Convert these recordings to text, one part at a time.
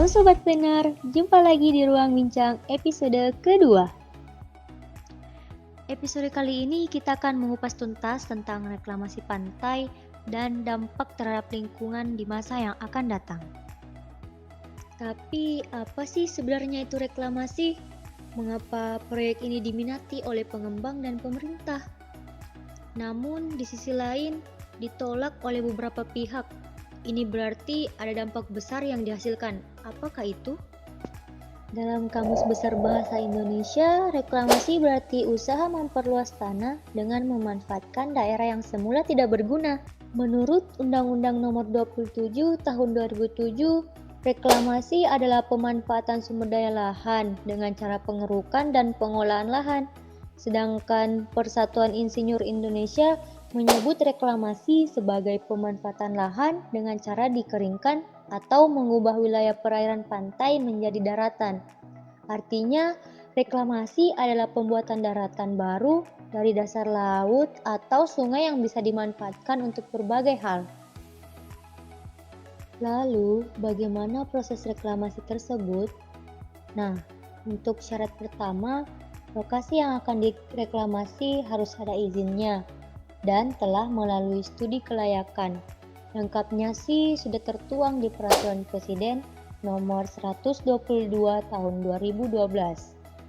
Sobat Benar, jumpa lagi di Ruang Bincang episode kedua. Episode kali ini kita akan mengupas tuntas tentang reklamasi pantai dan dampak terhadap lingkungan di masa yang akan datang. Tapi apa sih sebenarnya itu reklamasi? Mengapa proyek ini diminati oleh pengembang dan pemerintah? Namun di sisi lain ditolak oleh beberapa pihak. Ini berarti ada dampak besar yang dihasilkan. Apakah itu? Dalam Kamus Besar Bahasa Indonesia, reklamasi berarti usaha memperluas tanah dengan memanfaatkan daerah yang semula tidak berguna. Menurut Undang-Undang Nomor 27 Tahun 2007, reklamasi adalah pemanfaatan sumber daya lahan dengan cara pengerukan dan pengolahan lahan. Sedangkan Persatuan Insinyur Indonesia menyebut reklamasi sebagai pemanfaatan lahan dengan cara dikeringkan atau mengubah wilayah perairan pantai menjadi daratan. Artinya, reklamasi adalah pembuatan daratan baru dari dasar laut atau sungai yang bisa dimanfaatkan untuk berbagai hal. Lalu, bagaimana proses reklamasi tersebut? Nah, untuk syarat pertama, lokasi yang akan direklamasi harus ada izinnya dan telah melalui studi kelayakan. Lengkapnya sih sudah tertuang di Peraturan Presiden Nomor 122 Tahun 2012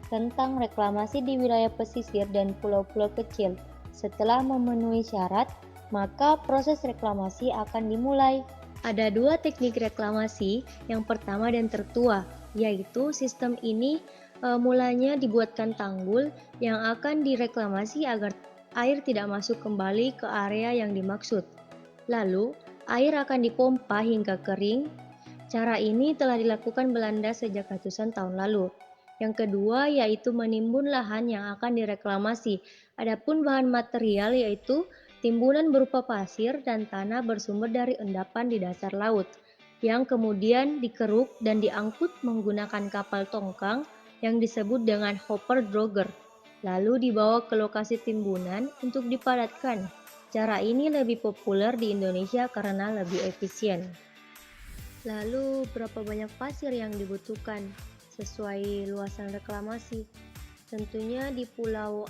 tentang reklamasi di wilayah pesisir dan pulau-pulau kecil. Setelah memenuhi syarat, maka proses reklamasi akan dimulai. Ada dua teknik reklamasi, yang pertama dan tertua, yaitu sistem ini mulanya dibuatkan tanggul yang akan direklamasi agar air tidak masuk kembali ke area yang dimaksud. Lalu, air akan dipompa hingga kering. Cara ini telah dilakukan Belanda sejak ratusan tahun lalu. Yang kedua yaitu menimbun lahan yang akan direklamasi. Adapun bahan material yaitu timbunan berupa pasir dan tanah bersumber dari endapan di dasar laut, yang kemudian dikeruk dan diangkut menggunakan kapal tongkang yang disebut dengan hopper drogger, lalu dibawa ke lokasi timbunan untuk dipadatkan. Cara ini lebih populer di Indonesia karena lebih efisien. Lalu, berapa banyak pasir yang dibutuhkan sesuai luasan reklamasi? Tentunya di pulau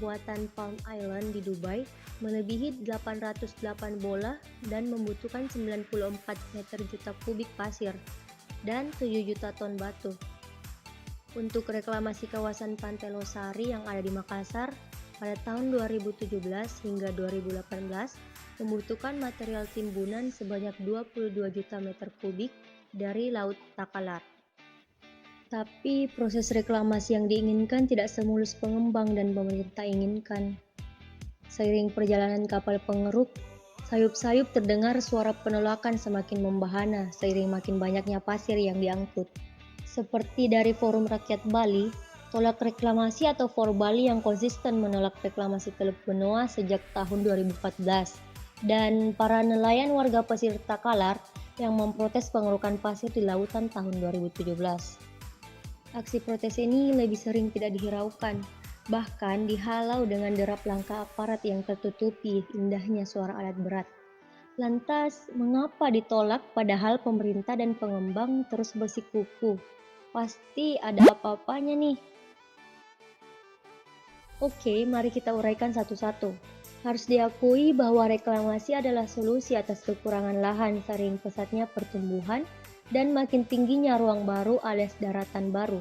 buatan Palm Island di Dubai melebihi 808 bola dan membutuhkan 94 meter juta kubik pasir dan 7 juta ton batu. Untuk reklamasi kawasan Pantai Losari yang ada di Makassar pada tahun 2017 hingga 2018 membutuhkan material timbunan sebanyak 22 juta meter kubik dari Laut Takalar. Tapi proses reklamasi yang diinginkan tidak semulus pengembang dan pemerintah inginkan. Seiring perjalanan kapal pengeruk, sayup-sayup terdengar suara penolakan semakin membahana seiring makin banyaknya pasir yang diangkut. Seperti dari Forum Rakyat Bali, Tolak Reklamasi atau For Bali yang konsisten menolak reklamasi Teluk Benoa sejak tahun 2014. Dan para nelayan warga pesisir Takalar yang memprotes pengerukan pasir di lautan tahun 2017. Aksi protes ini lebih sering tidak dihiraukan, bahkan dihalau dengan derap langkah aparat yang tertutupi indahnya suara alat berat. Lantas, mengapa ditolak padahal pemerintah dan pengembang terus bersikukuh? Pasti ada apa-apanya nih. Oke, mari kita uraikan satu-satu. Harus diakui bahwa reklamasi adalah solusi atas kekurangan lahan seiring pesatnya pertumbuhan dan makin tingginya ruang baru alias daratan baru.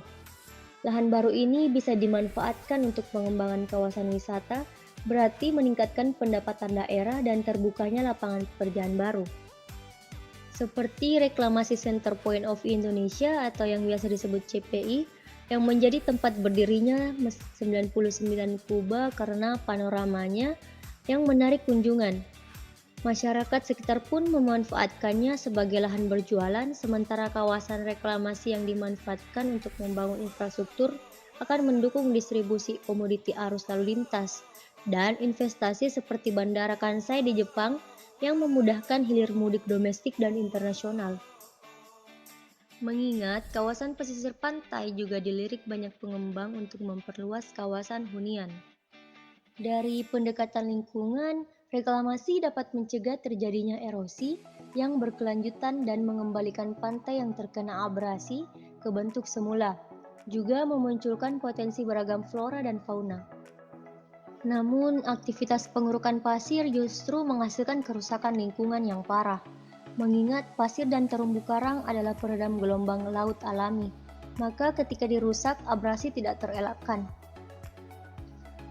Lahan baru ini bisa dimanfaatkan untuk pengembangan kawasan wisata, berarti meningkatkan pendapatan daerah dan terbukanya lapangan pekerjaan baru. Seperti reklamasi Center Point of Indonesia atau yang biasa disebut CPI, yang menjadi tempat berdirinya 99 kuba karena panoramanya yang menarik kunjungan. Masyarakat sekitar pun memanfaatkannya sebagai lahan berjualan, sementara kawasan reklamasi yang dimanfaatkan untuk membangun infrastruktur akan mendukung distribusi komoditi arus lalu lintas dan investasi seperti Bandara Kansai di Jepang yang memudahkan hilir mudik domestik dan internasional. Mengingat kawasan pesisir pantai juga dilirik banyak pengembang untuk memperluas kawasan hunian. Dari pendekatan lingkungan, reklamasi dapat mencegah terjadinya erosi yang berkelanjutan dan mengembalikan pantai yang terkena abrasi ke bentuk semula, juga memunculkan potensi beragam flora dan fauna. Namun, aktivitas pengurukan pasir justru menghasilkan kerusakan lingkungan yang parah, mengingat pasir dan terumbu karang adalah peredam gelombang laut alami. Maka ketika dirusak, abrasi tidak terelakkan.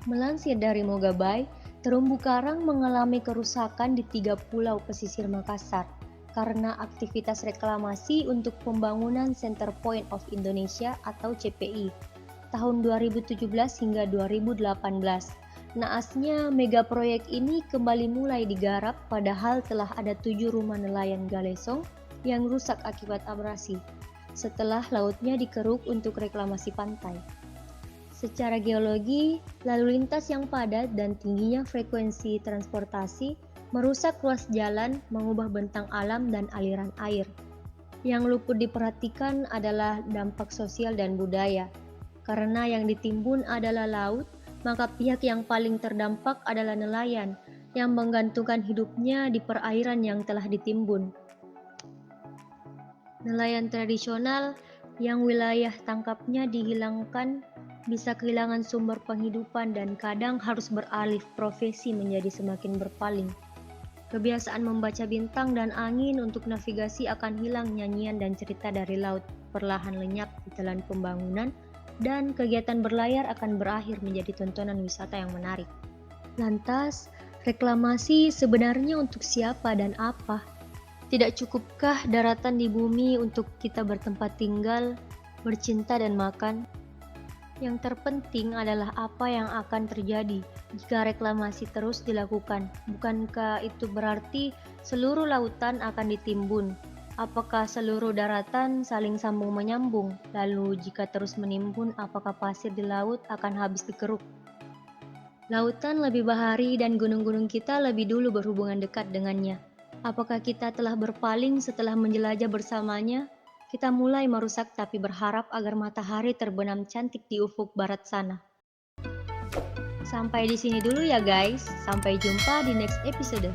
Melansir dari Mogabay, terumbu karang mengalami kerusakan di 3 pulau pesisir Makassar karena aktivitas reklamasi untuk pembangunan Center Point of Indonesia atau CPI tahun 2017 hingga 2018. Naasnya, mega proyek ini kembali mulai digarap padahal telah ada 7 rumah nelayan Galesong yang rusak akibat abrasi setelah lautnya dikeruk untuk reklamasi pantai. Secara geologi, lalu lintas yang padat dan tingginya frekuensi transportasi merusak ruas jalan, mengubah bentang alam dan aliran air. Yang luput diperhatikan adalah dampak sosial dan budaya. Karena yang ditimbun adalah laut, maka pihak yang paling terdampak adalah nelayan yang menggantungkan hidupnya di perairan yang telah ditimbun. Nelayan tradisional yang wilayah tangkapnya dihilangkan bisa kehilangan sumber penghidupan dan kadang harus beralih profesi menjadi semakin berpaling. Kebiasaan membaca bintang dan angin untuk navigasi akan hilang, nyanyian dan cerita dari laut perlahan lenyap di telan pembangunan, dan kegiatan berlayar akan berakhir menjadi tontonan wisata yang menarik. Lantas, reklamasi sebenarnya untuk siapa dan apa? Tidak cukupkah daratan di bumi untuk kita bertempat tinggal, bercinta dan makan? Yang terpenting adalah apa yang akan terjadi jika reklamasi terus dilakukan. Bukankah itu berarti seluruh lautan akan ditimbun? Apakah seluruh daratan saling sambung menyambung? Lalu jika terus menimbun, apakah pasir di laut akan habis dikeruk? Lautan lebih bahari dan gunung-gunung kita lebih dulu berhubungan dekat dengannya. Apakah kita telah berpaling setelah menjelajah bersamanya? Kita mulai merusak tapi berharap agar matahari terbenam cantik di ufuk barat sana. Sampai di sini dulu ya guys. Sampai jumpa di next episode.